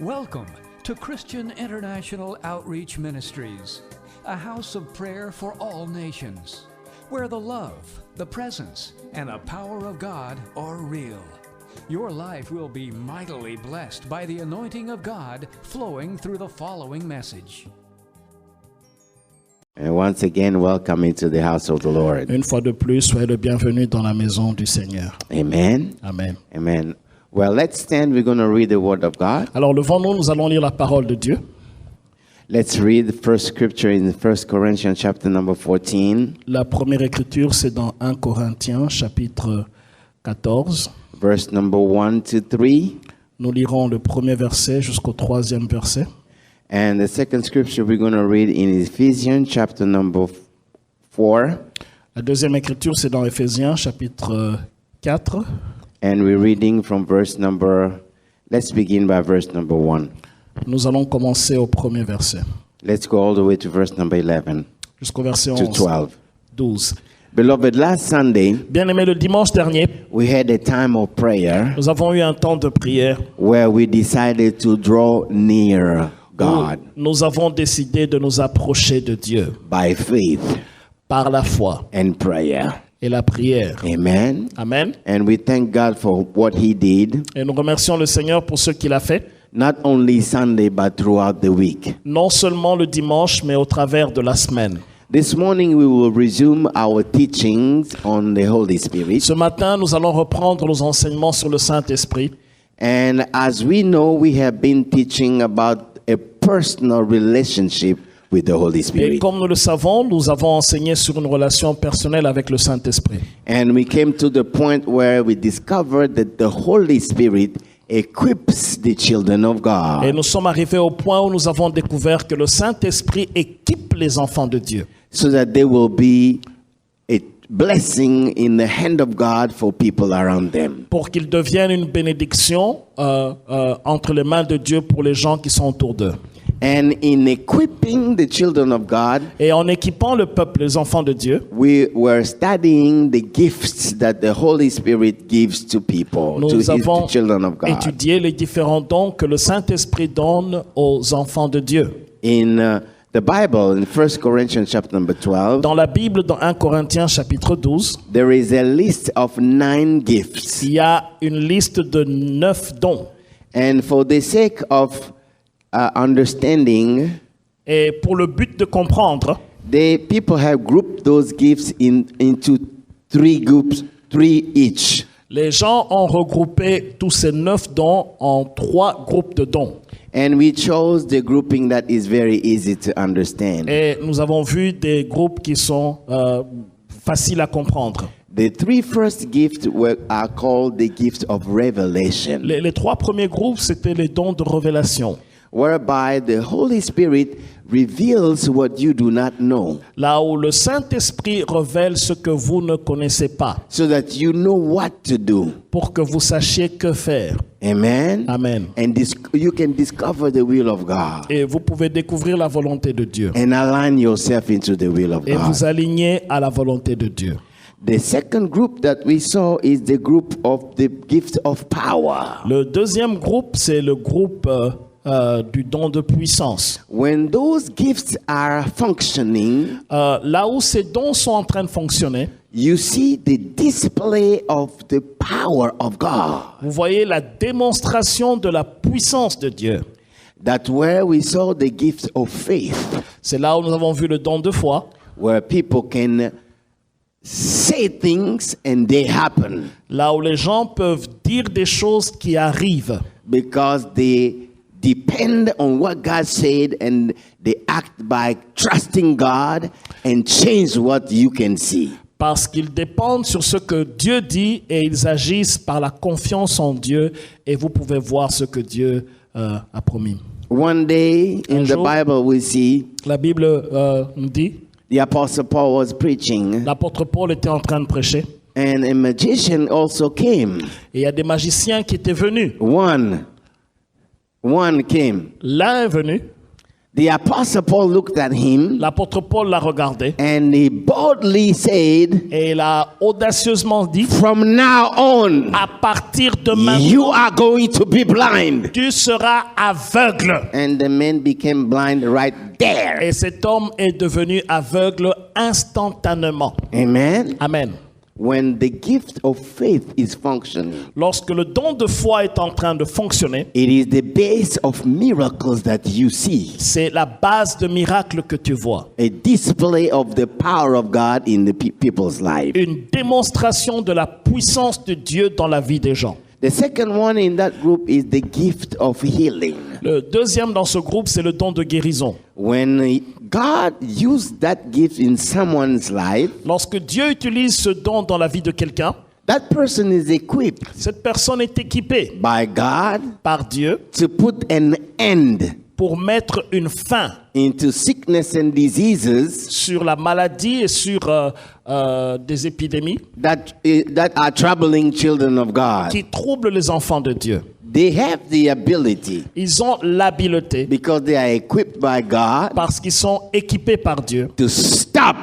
Welcome to Christian International Outreach Ministries, a house of prayer for all nations, where the love, the presence, and the power of God are real. Your life will be mightily blessed by the anointing of God flowing through the following message. And once again, welcome into the house of the Lord. Une fois de plus, soyez le bienvenu dans la maison du Seigneur. Amen. Amen. Amen. Well, let's stand. We're going to read the Word of God. Alors, levons-nous, nous allons lire la parole de Dieu. Let's read the first scripture in 1 Corinthians chapter number 14, La première écriture, c'est dans 1 Corinthiens, chapitre 14. verse number 1 to 3. Nous lirons le premier verset jusqu'au troisième verset. And the second scripture we're going to read in Ephesians chapter number 4. La deuxième écriture, c'est dans Éphésiens, chapitre 4. And we're reading from let's begin by verse number 1. Nous allons commencer au premier verset, Let's go all the way to verse number 11 jusqu'au verset to 11, 12. 12. Beloved, last Sunday, Bien-aimés, le dimanche dernier, we had a time of prayer nous avons eu un temps de prière where we decided to draw near où God nous avons décidé de nous approcher de Dieu by faith par la foi and prayer. et la prière. Amen. Amen. And we thank God for what He did, Et nous remercions le Seigneur pour ce qu'il a fait, not only Sunday, but throughout the week. non seulement le dimanche, mais au travers de la semaine. This morning, we will resume our teachings on the Holy Spirit. Ce matin, nous allons reprendre nos enseignements sur le Saint-Esprit. And as we know, we have been teaching about a personal relationship with the Holy Et Spirit. comme nous le savons, nous avons enseigné sur une relation personnelle avec le Saint-Esprit. And we came to the point where we discovered that the Holy Spirit equips the children of Et God nous sommes arrivés au point où nous avons découvert que le Saint-Esprit équipe les enfants de Dieu so that they will be a blessing in the hand of God for people around them. pour qu'ils deviennent une bénédiction entre les mains de Dieu pour les gens qui sont autour d'eux. And in equipping the children of God, Et en équipant le peuple, les enfants de Dieu, we were studying the gifts that the Holy Spirit gives to people, to nous avons the children of God. étudié les différents dons que le Saint-Esprit donne aux enfants de Dieu. In the Bible, in 1 Corinthians chapter number 12, Dans la Bible, dans 1 Corinthiens chapitre 12, there is a list of 9 gifts. il y a une liste de 9 dons. And for the sake of understanding, Et pour le but de comprendre, the people have grouped those gifts into 3 groups, 3 each. les gens ont regroupé tous ces 9 dons en 3 groupes de dons. And we chose the grouping that is very easy to understand. Et nous avons vu des groupes qui sont faciles à comprendre. The 3 first gifts are called the gifts of revelation, Les 3 premiers groupes, c'était les dons de révélation. whereby the Holy Spirit reveals what you do not know, Là où le Saint-Esprit révèle ce que vous ne connaissez pas, so that you know what to do. pour que vous sachiez que faire. Amen. Amen. And you can discover the will of God Et vous pouvez découvrir la volonté de Dieu. and align yourself into the will of Et vous God. aligner à la volonté de Dieu. The second group that we saw is the group of the gift of power. Le deuxième groupe, c'est le groupe du don de puissance. When those gifts are functioning, Là où ces dons sont en train de fonctionner, you see the display of the power of God. vous voyez la démonstration de la puissance de Dieu. That's where we saw the gift of faith, C'est là où nous avons vu le don de foi, where people can say things and they happen là où les gens peuvent dire des choses qui arrivent because they depend on what God said and they act by trusting God and change what you can see. parce qu'ils dépendent sur ce que Dieu dit et ils agissent par la confiance en Dieu et vous pouvez voir ce que Dieu a promis. One day in the jour, Bible we see La Bible nous dit, the Apostle Paul was preaching l'apôtre Paul était en train de prêcher and a magician also came. et il y a des magiciens qui étaient venus. One came. L'un est venu The Apostle Paul looked at him L'apôtre Paul l'a regardé and he boldly said, et il a audacieusement dit, from now on, à partir de maintenant, you are going to be blind. tu seras aveugle. And the man became blind right there. Et cet homme est devenu aveugle instantanément. Amen. Amen. When the gift of faith is functioning, Lorsque le don de foi est en train de fonctionner, it is the base of miracles that you see. c'est la base de miracles que tu vois. A display of the power of God in the people's life. Une démonstration de la puissance de Dieu dans la vie des gens. The second one in that group is the gift of healing. Le deuxième dans ce groupe, c'est le don de guérison. When God used that gift in someone's life, Lorsque Dieu utilise ce don dans la vie de quelqu'un, that person is equipped cette personne est équipée by God par Dieu to put an end pour mettre une fin into sickness and diseases sur la maladie et sur des épidémies that are troubling children of God. qui troublent les enfants de Dieu. They have the ability Ils ont l'habileté, because they are equipped by God parce qu'ils sont équipés par Dieu, to stop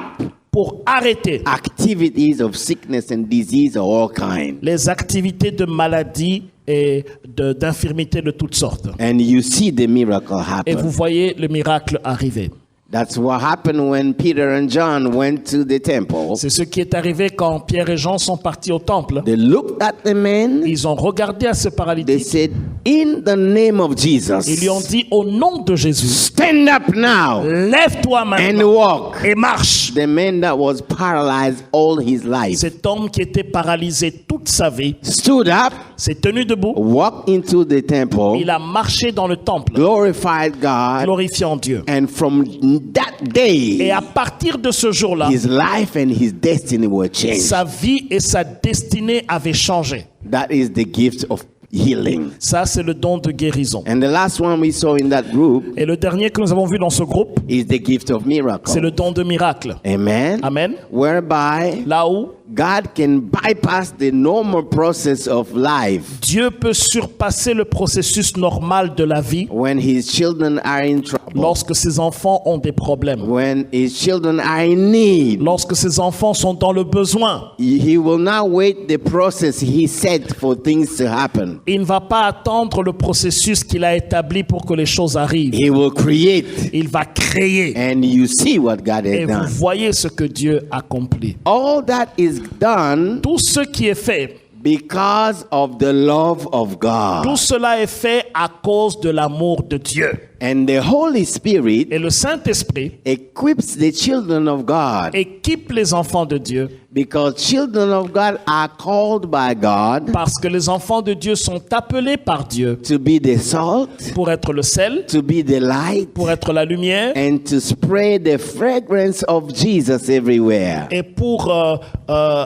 pour arrêter activities of sickness and disease of all kinds. les activités de maladie et d'infirmité de toutes sortes. And you see the miracle Et vous happen. voyez le miracle arriver. That's what happened when Peter and John went to the temple. C'est ce qui est arrivé quand Pierre et Jean sont partis au temple. They looked at the man. Ils ont regardé à ce They paralytique. said, in the name of Jesus, Ils lui ont dit au nom de Jésus, stand up now lève-toi and maintenant walk. et marche. The man that was paralyzed all his life Cet homme qui était paralysé toute sa vie stood up, s'est tenu debout. walked into the temple, Il a marché dans le temple, glorified God, glorifiant Dieu. and from that Et day, à partir de ce jour-là, his life and his destiny were changed. sa vie et sa destinée avaient changé. That is the gift of healing. Ça, c'est le don de guérison. And the last one we saw in that group Et le dernier que nous avons vu dans ce groupe, is the gift of miracle. c'est le don de miracle. Amen. Amen. Whereby Là où God can bypass the normal process of life Dieu peut surpasser le processus normal de la vie when his children are in trouble, lorsque ses enfants ont des problèmes, when his children are in need. lorsque ses enfants sont dans le besoin. He will not wait the process he set for things to happen. Il ne va pas attendre le processus qu'il a établi pour que les choses arrivent. He will create, Il va créer. and you see what God Et has vous done. voyez ce que Dieu accomplit. All that is done Tout ce qui est fait, because of the love of God. tout cela est fait à cause de l'amour de Dieu. And the Holy Spirit Et le Saint-Esprit equips the children of God équipe les enfants de Dieu because children of God are called by God parce que les enfants de Dieu sont appelés par Dieu to be the salt, pour être le sel, to be the light, pour être la lumière and to spread the fragrance of Jesus everywhere. et pour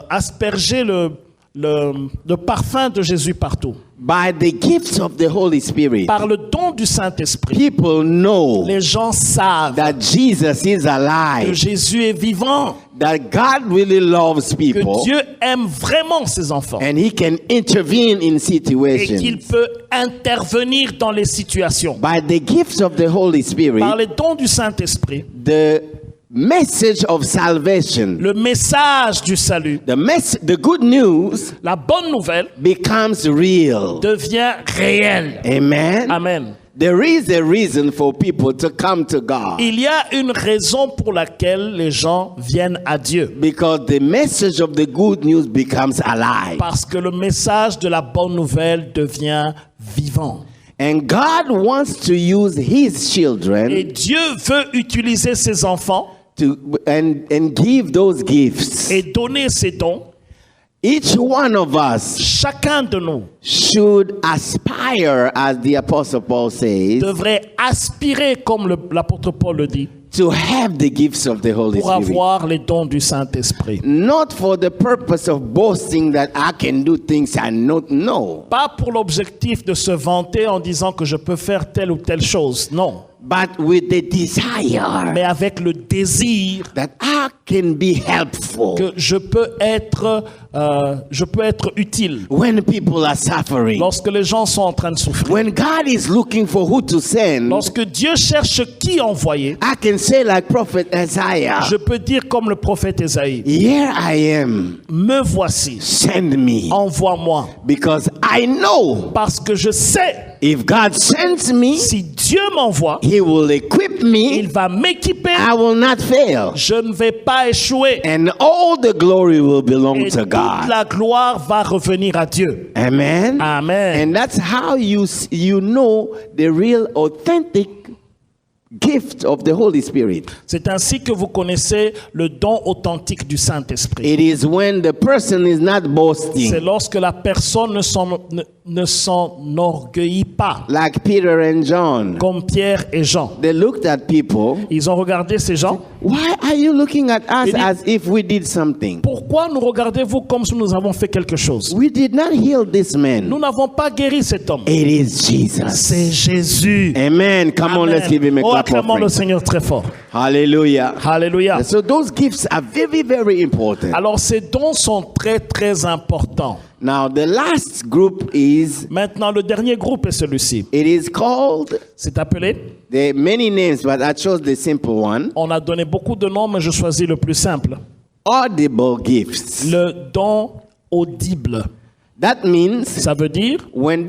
asperger le parfum de Jésus partout. By the gifts of the Holy Spirit, Par le don du Saint-Esprit, people know les gens savent that Jesus is que alive, Jésus est vivant, that God really loves que people, Dieu aime vraiment ses enfants and He can intervene in et qu'il situations. peut intervenir dans les situations. By the gifts of the Holy Spirit, Par les dons du Saint-Esprit, the message of salvation, le message du salut, the good news la bonne nouvelle becomes real. devient réel. Amen. Amen. There is a reason for people to come to God Il y a une raison pour laquelle les gens viennent à Dieu. because the message of the good news becomes alive. Parce que le message de la bonne nouvelle devient vivant. And God wants to use His Et children Dieu veut utiliser ses enfants and give those gifts. et donner ses dons. Each one of us Chacun de nous should aspire, as the Apostle Paul says, devrait aspirer, comme l'apôtre Paul le dit, to have the gifts of the Holy pour Spirit. avoir les dons du Saint-Esprit. Not for the purpose of boasting that I can do things I don't know, Pas pour l'objectif de se vanter en disant que je peux faire telle ou telle chose, non. but with the desire mais avec le désir that I can be helpful que je peux être utile when people are suffering. lorsque les gens sont en train de souffrir. When God is looking for who to send, Lorsque Dieu cherche qui envoyer, I can say like Prophet Isaiah, je peux dire comme le prophète Ésaïe, here I am, me voici, send me. envoie-moi. Because I know Parce que je sais, if God sends me, si Dieu m'envoie, He will equip il me, va m'équiper, I will not fail. je ne vais pas échouer. And all the glory will belong Et to toute God. la gloire va revenir à Dieu. Amen. Amen. And that's how you know the real authentic gift of the Holy Spirit. C'est ainsi que vous connaissez le don authentique du Saint-Esprit. It is when the person is not C'est boasting, lorsque la personne ne s'enorgueillit pas, like Peter and John. comme Pierre et Jean. They looked at people. Ils ont regardé ces gens. Why are you looking at us Il dit- as if we did something? Pourquoi nous regardez-vous comme si nous avons fait quelque chose? We did not heal this man. Nous n'avons pas guéri cet homme. It is Jesus. C'est Jésus. Amen. Come on, Amen. let's give him a Oh, clap acclamons le offering. Seigneur très fort. Hallelujah. Alléluia. So those gifts are very, very important. Alors ces dons sont très très importants. Now the last group is, Maintenant, le dernier groupe est celui-ci. it is called, C'est appelé, there are many names, but I chose the simple one, on a donné beaucoup de noms, mais je choisis le plus simple. audible gifts. Le don audible. That means Ça veut dire, when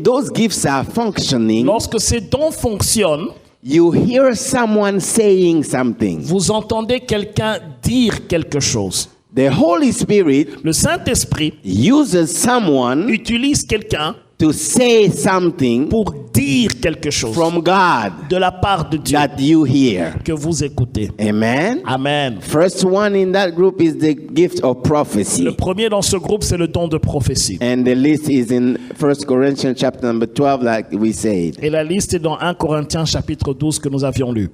those gifts are functioning, lorsque ces dons fonctionnent, you hear someone saying something. vous entendez quelqu'un dire quelque chose. The Holy Spirit Le Saint-Esprit uses someone utilise quelqu'un to say something pour dire quelque chose from God de la part de Dieu that you hear. que vous écoutez. Amen. Amen. First one in that group is the gift of prophecy. Le premier dans ce groupe, c'est le don de prophétie. And the list is in 1 Corinthians chapter number 12, like we said. Et la liste est dans 1 Corinthiens chapitre 12 que nous avions lu.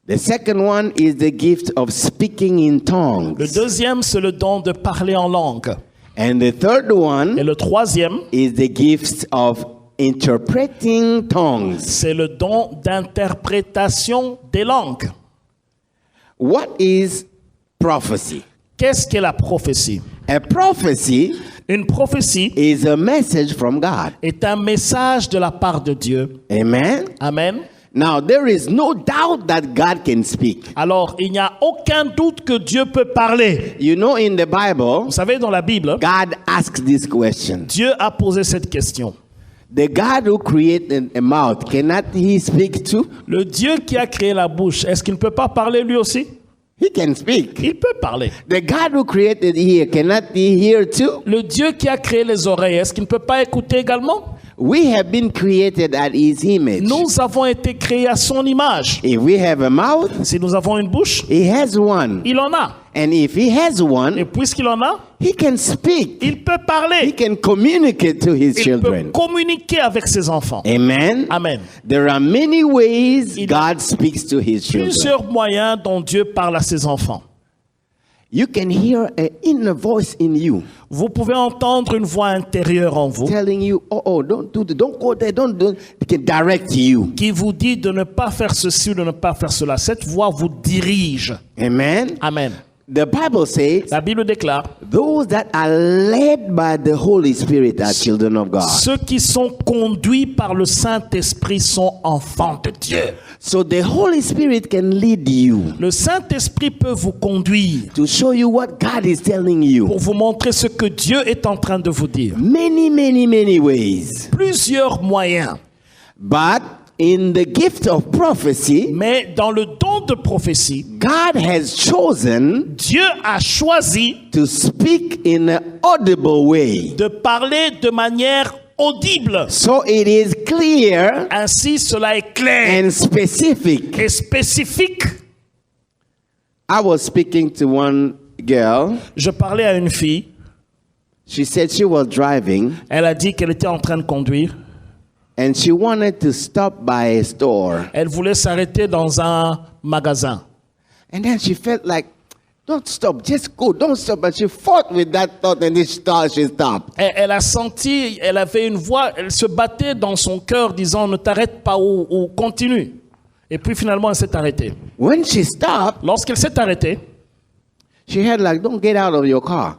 The second one is the gift of speaking in Le tongues. deuxième, c'est le don de parler en langue. And the third Et one le troisième, is the gift of interpreting tongues. c'est le don d'interprétation des langues. What is prophecy? Qu'est-ce qu'est la prophétie? A prophecy Une prophétie is a message from God. est un message de la part de Dieu. Amen. Amen. Now, there is no doubt that God can speak. Alors, il n'y a aucun doute que Dieu peut parler. You know, in the Bible, Vous savez, dans la Bible, God asks this question. Dieu a posé cette question. The God who created a mouth, cannot he speak too? Le Dieu qui a créé la bouche, est-ce qu'il ne peut pas parler lui aussi? He can speak. Il peut parler. The God who created ear, cannot he hear too? Le Dieu qui a créé les oreilles, est-ce qu'il ne peut pas écouter également? We have been created at his image. Nous avons été créés à son image. If we have a mouth, Si nous avons une bouche, he has one. il en a. And if he has Et one, puisqu'il en a, he can speak. il peut He parler. can communicate to his Il peut children. communiquer avec ses enfants. Amen. Amen. There are many ways Il y a God speaks to his children. Plusieurs moyens dont Dieu parle à ses enfants. You can hear an inner voice in you Vous pouvez entendre une voix intérieure en vous telling you, don't go there, don't. It can direct you. qui vous dit de ne pas faire ceci ou de ne pas faire cela. Cette voix vous dirige. Amen. Amen. The Bible says, La Bible déclare, those that are led by the Holy Spirit are children of God. ceux qui sont conduits par le Saint-Esprit sont enfants de Dieu. So the Holy Spirit can lead you Le Saint-Esprit peut vous conduire to show you what God is telling you. pour vous montrer ce que Dieu est en train de vous dire. Many, many, many ways. Plusieurs moyens. But in the gift of prophecy, Mais dans le don de prophétie, God has chosen Dieu a choisi to speak in an audible way. de parler de manière audible. So it is clear Ainsi, cela est clair and specific. et spécifique. I was speaking to one girl. Je parlais à une fille. She said she was driving Elle a dit qu'elle était en train de conduire. and she wanted to stop by a store. Elle voulait s'arrêter dans un magasin. And then she felt like, don't stop, just go, don't stop. But she fought with that thought and she stopped. Elle a senti, elle avait une voix, elle se battait dans son cœur disant ne t'arrête pas ou continue. Et puis finalement, elle s'est arrêtée. When she stopped, Lorsqu'elle s'est arrêtée, she heard like, "Don't get out of your car."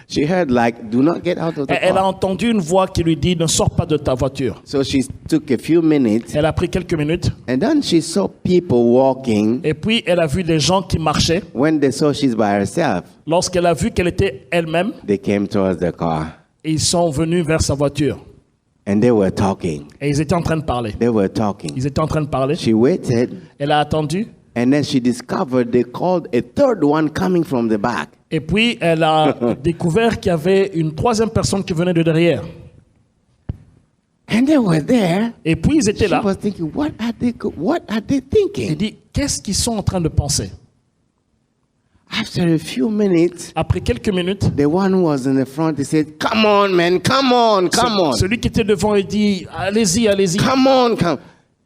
She heard like, "Do not get out of the elle a car." entendu une voix qui lui dit « Ne sors pas de ta voiture So she took a few minutes, ». Elle a pris quelques minutes and then she saw people walking. et puis elle a vu des gens qui marchaient. When they saw she's by herself, Lorsqu'elle a vu qu'elle était elle-même, they came towards the car, ils sont venus vers sa voiture. and they were talking. Et ils étaient en train de parler. They were talking. Ils étaient en train de parler. She waited, Elle a attendu. and then she discovered they called a third one coming from the back. Et puis, elle a découvert qu'il y avait une troisième personne qui venait de derrière. And they were there. Et puis, ils étaient She là. was thinking, what are they Elle thinking? dit, qu'est-ce qu'ils sont en train de penser? After a few minutes, Après quelques minutes, the one who was in the front, he said, "Come on, man, come on, come on, celui qui était devant, il dit, allez-y, allez-y. come on, come."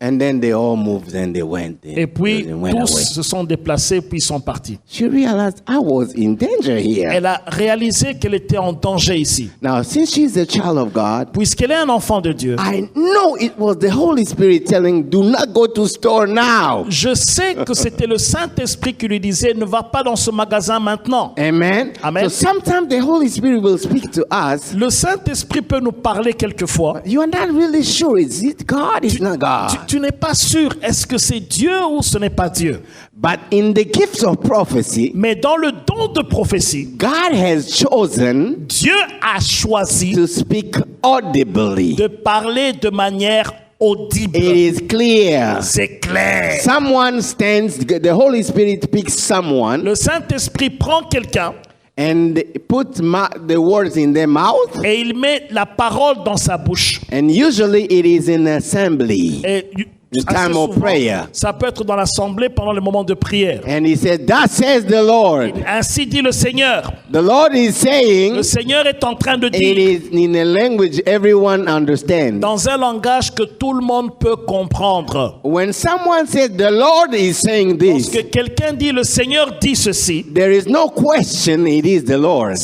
And then they all moved and they went. Et puis, They went tous away. se sont déplacés, puis ils sont partis. She realized I was in danger here. Elle a réalisé qu'elle était en danger ici. Now, since she's a child of God, Puisqu'elle est un enfant de Dieu, I know it was the Holy Spirit telling, "Do not go to store now." je sais que c'était le Saint-Esprit qui lui disait, ne va pas dans ce magasin maintenant. Amen. Amen. So sometimes the Holy Spirit will speak to us. Le Saint-Esprit peut nous parler quelquefois. You are not really sure. Is it God? It's not God. Tu n'es pas sûr, est-ce que c'est Dieu ou ce n'est pas Dieu? But in the gifts of prophecy, Mais dans le don de prophétie, God has chosen Dieu a choisi to speak audibly. de parler de manière audible. It is clear. C'est clair. Someone stands, the Holy Spirit picks someone Le Saint-Esprit prend quelqu'un and puts the words in their mouth, et il met la parole dans sa bouche. and usually it is in assembly. Et The assez time of souvent, prayer. ça peut être dans l'assemblée pendant le moment de prière. And he said, "Thus says the Lord." Ainsi dit le Seigneur. The Lord is saying, Le Seigneur est en train de it dire is in a language everyone understands. dans un langage que tout le monde peut comprendre. When someone says the Lord is saying this, Lorsque quelqu'un dit le Seigneur dit ceci, there is no question it is the Lord.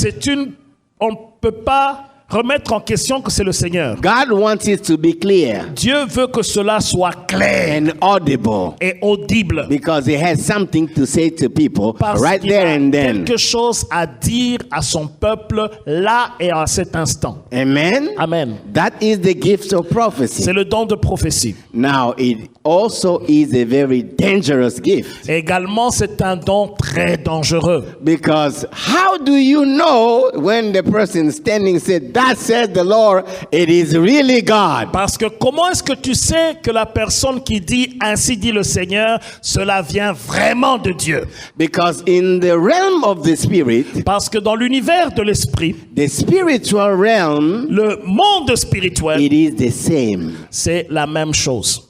on ne peut pas remettre en question que c'est le Seigneur. God wants it to be clear Dieu veut que cela soit clair and audible et audible. because he has something to say to people Parce right qu'il there a and then. quelque chose à dire à son peuple là et à cet instant. Amen. Amen. That is the gift of prophecy. C'est le don de prophétie. Now, it also is a very dangerous gift Et également, c'est un don très dangereux. because how do you know when the person standing said, "That says the Lord," it is really God? Parce que comment est-ce que tu sais que la personne qui dit « Ainsi dit le Seigneur », cela vient vraiment de Dieu? Because in the realm of the spirit, Parce que dans l'univers de l'esprit, the spiritual realm, le monde spirituel, it is the same. c'est la même chose.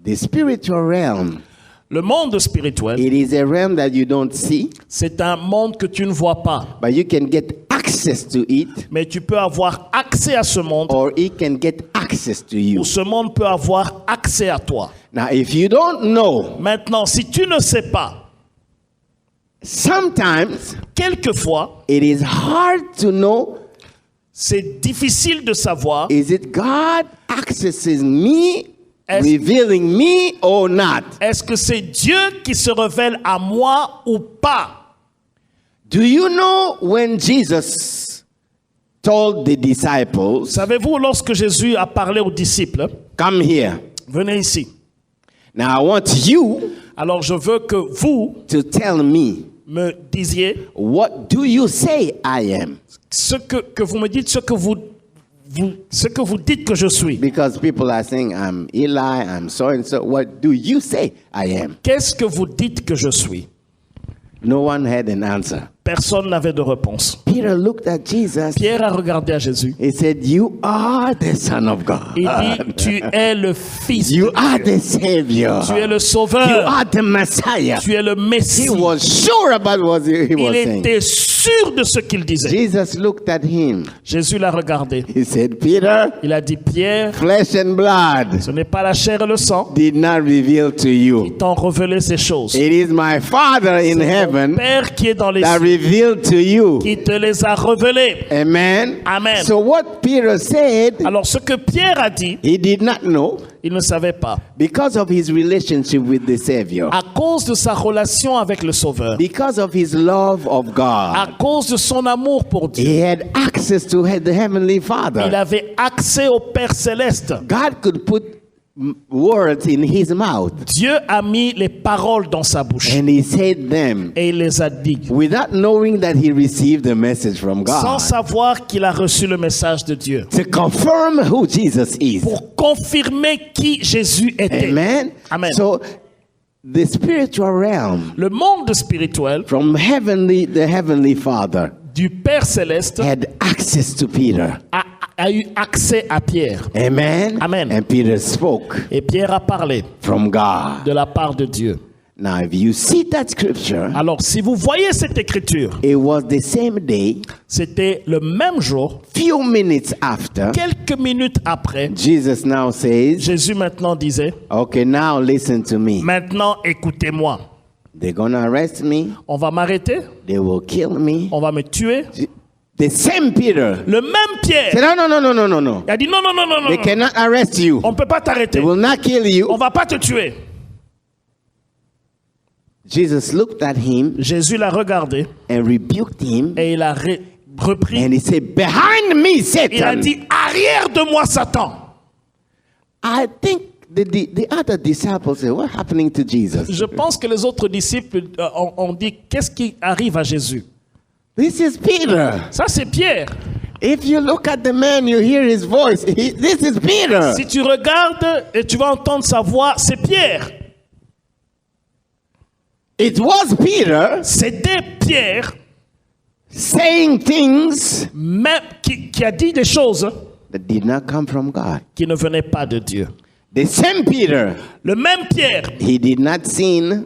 The spiritual realm, Le monde spirituel, it is a realm that you don't see, c'est un monde que tu ne vois pas. but you can get access to it, Mais tu peux avoir accès à ce monde, or it can get access to you. ou ce monde peut avoir accès à toi. Now, if you don't know, Maintenant, si tu ne sais pas, sometimes quelquefois, it is hard to know, c'est difficile de savoir is it God accesses me, Est-ce- revealing me or not? est-ce que c'est Dieu qui se révèle à moi ou pas? Do you know when Jesus told the disciples, Savez-vous, lorsque Jésus a parlé aux disciples, "Come here"? venez ici. Now I want you Alors je veux que vous to tell me, me disiez what do you say I am? ce que vous me dites, ce que vous dites que je suis. Because people are saying, "I'm Eli, I'm so and so." What do you say I am? Qu'est-ce que vous dites que je suis? No one had an answer. Personne n'avait de réponse. Peter looked at Jesus. Pierre a regardé à Jésus. He said, "You are the Son of God. Il dit, tu es le Fils You de are Dieu. the Savior. Tu es le You Sauveur. are the Messiah." Tu es le He Messie. was sure about what he was Il saying. était sûr de ce qu'il disait. Jesus looked at him. Jésus l'a regardé. He said, "Peter, Il a dit, Pierre, flesh and blood ce n'est pas la chair et le sang did not reveal to you. qui t'ont révélé ces choses. It is my Father in Ton heaven Père qui est dans les that cieux revealed to you." qui te les a révélés. Amen. Amen. So what Peter said, Alors ce que Pierre a dit, he did not know. Il ne savait pas. Because of his relationship with the Savior. À cause de sa relation avec le Sauveur, Because of his love of à God. cause de son amour pour Dieu, He had access to the Heavenly il Father. avait accès au Père Céleste. God could put words in his mouth. Dieu a mis les paroles dans sa bouche And he said them et il les a dites without knowing that he received a message from sans God. savoir qu'il a reçu le message de Dieu To confirm who Jesus is. pour confirmer qui Jésus était. Amen. Amen. So the spiritual realm Le monde spirituel from the heavenly Father du Père Céleste had access to Peter. a eu accès à Pierre. Amen. Amen. And Peter spoke Et Pierre a parlé from God. de la part de Dieu. Now, if you see that scripture, Alors, si vous voyez cette écriture, it was the same day, c'était le même jour, few minutes after, quelques minutes après, Jesus now says, Jésus maintenant disait, okay, now listen to me. maintenant écoutez-moi, They're going to arrest me. on va m'arrêter, They will kill me. on va me tuer. The same Peter Le même Pierre, said, no. il a dit non, non, non, non, non, They non. cannot arrest you. On ne peut pas They t'arrêter, will not kill you. on va pas te tuer. Jesus looked at him Jésus l'a regardé and rebuked him. et il a repris. And he said, behind me, Il a Satan. dit, arrière de moi, Satan. I think the other disciples said, what's happening to Jesus? Je pense que les autres disciples ont dit, qu'est-ce qui arrive à Jésus? This is Peter. Ça, c'est Pierre. If you look at the man, you hear his voice. This is Peter. Si tu regardes et tu vas entendre sa voix, c'est Pierre. It was Peter C'était Pierre saying things même qui a dit des choses that did not come from God. qui ne venaient pas de Dieu. The same Peter, Le même Pierre, he did not sin.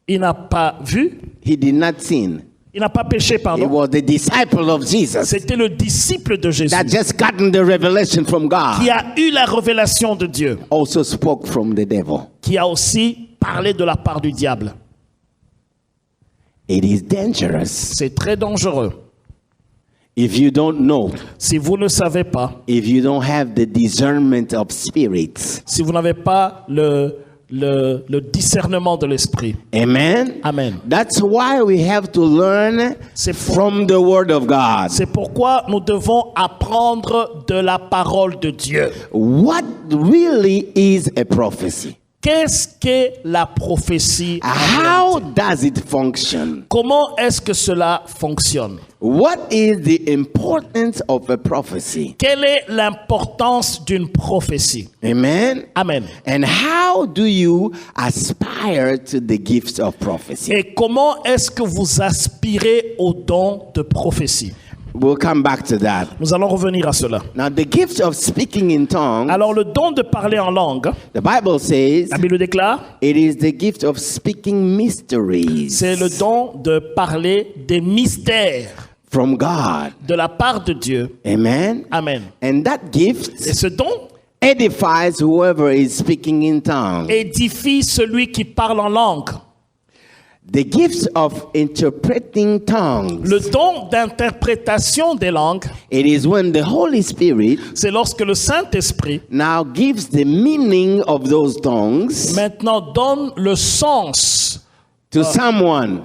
il n'a pas vu, He did not sin. il n'a pas péché, He pardon. was the disciple of Jesus C'était le disciple de Jésus that just gotten the revelation from qui God. a eu la révélation de Dieu, Also spoke from the devil. qui a aussi parlé de la part du diable. It is dangerous C'est très dangereux. if you don't know, Si vous ne savez pas, if you don't have the discernment of spirits. si vous n'avez pas le discernement de l'esprit. Amen. Amen. That's why we have to learn C'est pour- from the word of God. C'est pourquoi nous devons apprendre de la parole de Dieu. What really is a prophecy? Qu'est-ce qu'est la prophétie? en How réalité? does it function? Comment est-ce que cela fonctionne? What is the importance of a prophecy? Quelle est l'importance d'une prophétie? Amen. Amen. And how do you aspire to the gifts of prophecy? Et comment est-ce que vous aspirez au don de prophétie? We'll come back to that. Nous allons revenir à cela. Now, the gift of speaking in tongues, Alors, le don de parler en langue, the Bible says la Bible déclare, it is the gift of speaking mysteries c'est le don de parler des mystères from God. de la part de Dieu. Amen. Amen. And that Et gift ce don edifies whoever is speaking in tongues. édifie celui qui parle en langue. The gift of interpreting tongues, Le don d'interprétation des langues, it is when the Holy Spirit c'est lorsque le Saint-Esprit now gives the meaning of those tongues maintenant donne le sens to someone,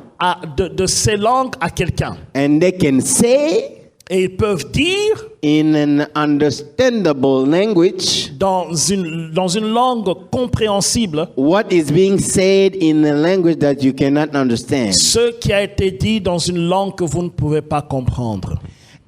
de ces langues à quelqu'un. and they can say Et ils peuvent dire in an understandable language dans une langue compréhensible what is being said in a language that you cannot understand. ce qui a été dit dans une langue que vous ne pouvez pas comprendre.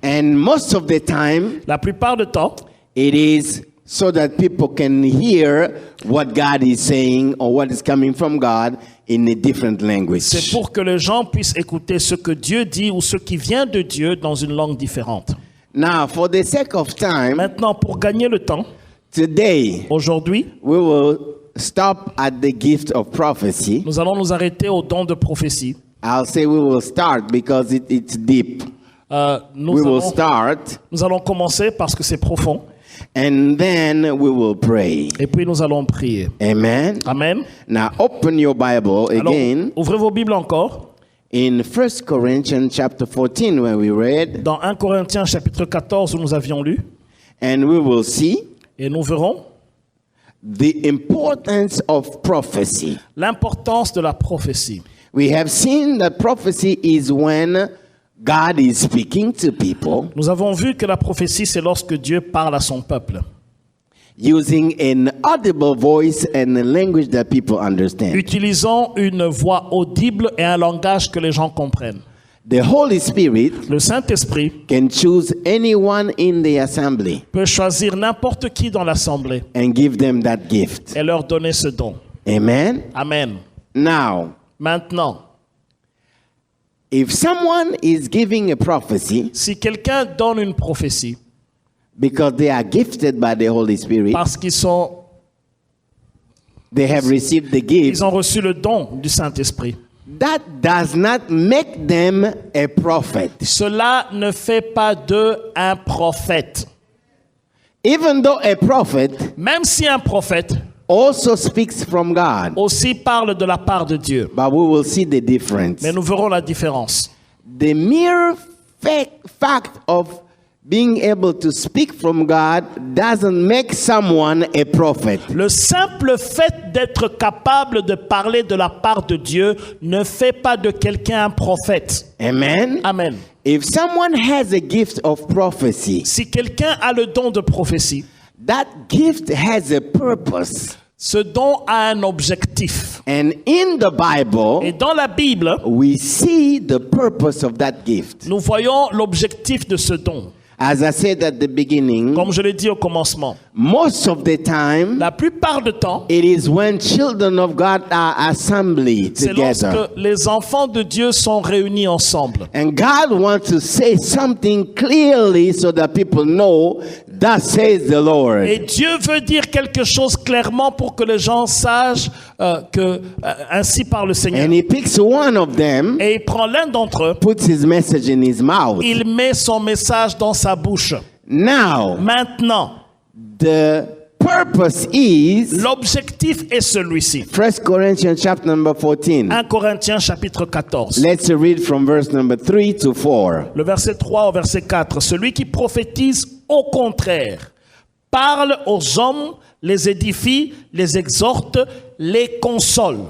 And most of the time, La plupart du temps, it is so that people can hear what God is saying or what is coming from God in a different language. c'est pour que les gens puissent écouter ce que Dieu dit ou ce qui vient de Dieu dans une langue différente. Now, for the sake of time, Maintenant, pour gagner le temps, today aujourd'hui, we will stop at the gift of prophecy. nous allons nous arrêter au don de prophétie. I'll say we will start because it's deep. Nous We will allons start Nous allons commencer parce que c'est profond. and then we will pray. Et puis nous allons prier. Amen. Amen. Now open your Bible Alors, again ouvrez vos Bibles encore. in 1 Corinthians chapter 14 where we read, Dans 1 Corinthiens chapitre 14 où nous avions lu. and we will see Et nous verrons the importance of prophecy. L'importance de la prophétie. We have seen that prophecy is when God is speaking to people Nous avons vu que la prophétie, c'est lorsque Dieu parle à son peuple, using an audible voice and a language that people understand. utilisant une voix audible et un langage que les gens comprennent. The Holy Spirit Le Saint-Esprit can choose anyone in the assembly peut choisir n'importe qui dans l'assemblée and give them that gift. et leur donner ce don. Amen. Amen. Now, Maintenant, if someone is giving a prophecy si quelqu'un donne une prophétie because they are gifted by the Holy Spirit, parce qu'ils they have received the gift, ont reçu le don du Saint-Esprit, that does not make them a prophet. cela ne fait pas d'eux un prophète. Even though a prophet Même si un prophète also speaks from God. aussi parle de la part de Dieu. But we will see the difference. Mais nous verrons la différence. The mere fact of being able to speak from God doesn't make someone a prophet. Le simple fait d'être capable de parler de la part de Dieu ne fait pas de quelqu'un un prophète. Amen. Amen. If someone has a gift of prophecy, Si quelqu'un a le don de prophétie, that gift has a purpose. ce don a un objectif. And in the Et Bible, dans la Bible, we see the purpose of that gift. nous voyons l'objectif de ce don. As I said at the beginning, Comme je l'ai dit au commencement, most of the time, la plupart du temps, it is when children of God are assembled c'est together. lorsque les enfants de Dieu sont réunis ensemble. And God wants to say something clearly so that people know, thus says the Lord. Et Dieu veut dire quelque chose clairement pour que les gens sachent que ainsi parle le Seigneur. And he picks one of them, Et il prend l'un d'entre eux, puts his message in his mouth. il met son message dans sa bouche. Now, Maintenant, the purpose is l'objectif est celui-ci. 1 Corinthians chapter number 14. 1 Corinthiens chapitre 14. Let's read from verse number 3 to 4. Le verset 3 au verset 4. Celui qui prophétise au contraire parle aux hommes, les édifie, les exhorte, les console.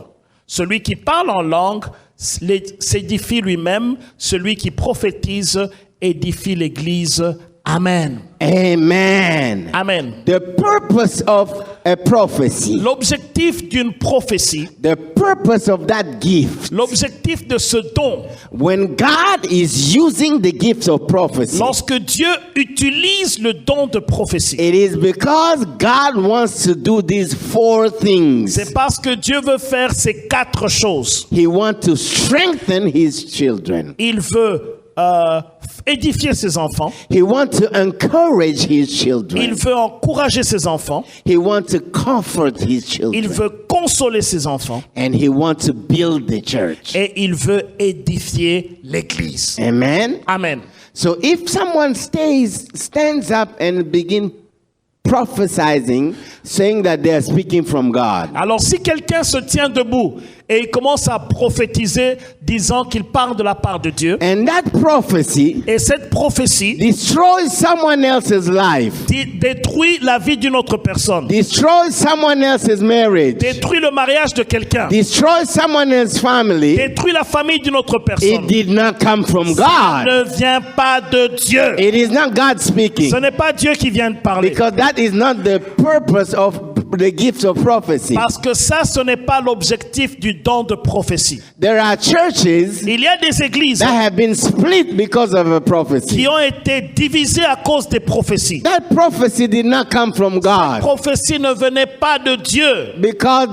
Celui qui parle en langue s'édifie lui-même. Celui qui prophétise édifie l'Église. Amen. Amen. Amen. The purpose of a prophecy, L'objectif d'une prophétie, the purpose of that gift, l'objectif de ce don, when God is using the gift of prophecy, lorsque Dieu utilise le don de prophétie, it is because God wants to do these four things. c'est parce que Dieu veut faire ces 4 choses. He wants to strengthen his children. Il veut édifier ses enfants. He wants to encourage his Il children. veut encourager ses enfants. He wants to comfort his Il children. veut consoler ses enfants. And he wants to build the church. Et il veut édifier l'Église. Amen. Amen. So if someone stands up and begin prophesying, saying that they are speaking from God, Alors si quelqu'un se tient debout et il commence à prophétiser disant qu'il parle de la part de Dieu, and that prophecy et cette prophétie destroys someone else's life, détruit la vie d'une autre personne, destroys someone else's marriage, détruit le mariage de quelqu'un, destroys someone else's family, détruit la famille d'une autre it personne, did not come from ça God. ne vient pas de Dieu. It is not God speaking, Ce n'est pas Dieu qui vient de parler. because that is not the purpose of the gift of prophecy. Parce que ça, ce n'est pas l'objectif du don de prophétie. There are churches Il y a des églises that have been split because of a prophecy. qui ont été divisées à cause des prophéties. That prophecy did not come from La God, prophétie ne venait pas de Dieu. because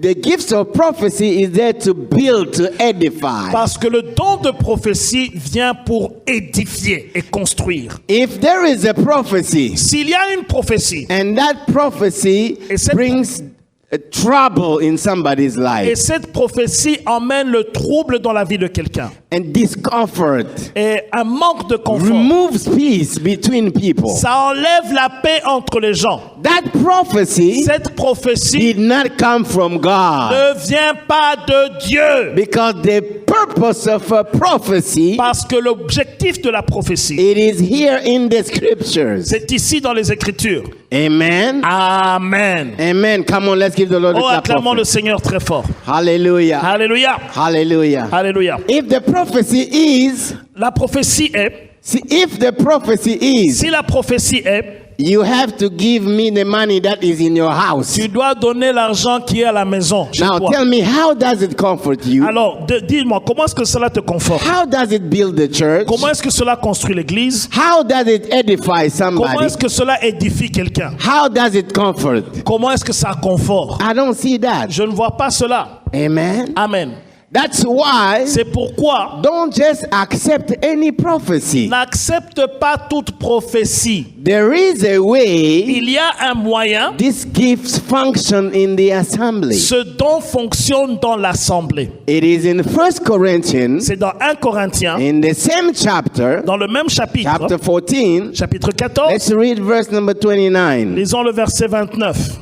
the gift of prophecy is there to build, to edify. Parce que le don de prophétie vient pour édifier et construire. If there is a prophecy S'il y a une prophétie, and that prophecy Et cette- brings a trouble in somebody's et life cette prophétie emmène le trouble dans la vie de quelqu'un, and discomfort, et un manque de confort, removes peace between people, ça enlève la paix entre les gens. that prophecy Cette prophétie did not come from God, ne vient pas de Dieu. because the purpose of a prophecy, Parce que l'objectif de la prophétie, it is here in the scriptures. c'est ici dans les Écritures. Amen. Amen. Amen. Come on, let's give the Lord a Oh, clap acclamons le offering. Seigneur très fort. Hallelujah. Alléluia. Hallelujah. Alléluia. If the prophecy is, La prophétie est, if the prophecy is, si la prophétie est, you have to give me the money that is in your house. tu dois donner l'argent qui est à la maison. chez Now toi. tell me, how does it comfort you? Alors, dis-moi, comment est-ce que cela te conforte? How does it build the church? Comment est-ce que cela construit l'église? How does it edify Comment somebody? est-ce que cela édifie quelqu'un? How does it comfort? Comment est-ce que ça conforte? I don't see that. Je ne vois pas cela. Amen. Amen. That's why C'est pourquoi don't just accept any prophecy. n'accepte pas toute prophétie. There is a way Il y a un moyen. these gifts function in the assembly. Ce don fonctionne dans l'assemblée. It is in 1 Corinthians, C'est dans 1 Corinthiens, in the same chapter, dans le même chapitre, chapter 14. chapitre 14. Let's read verse number 29. Lisons le verset 29.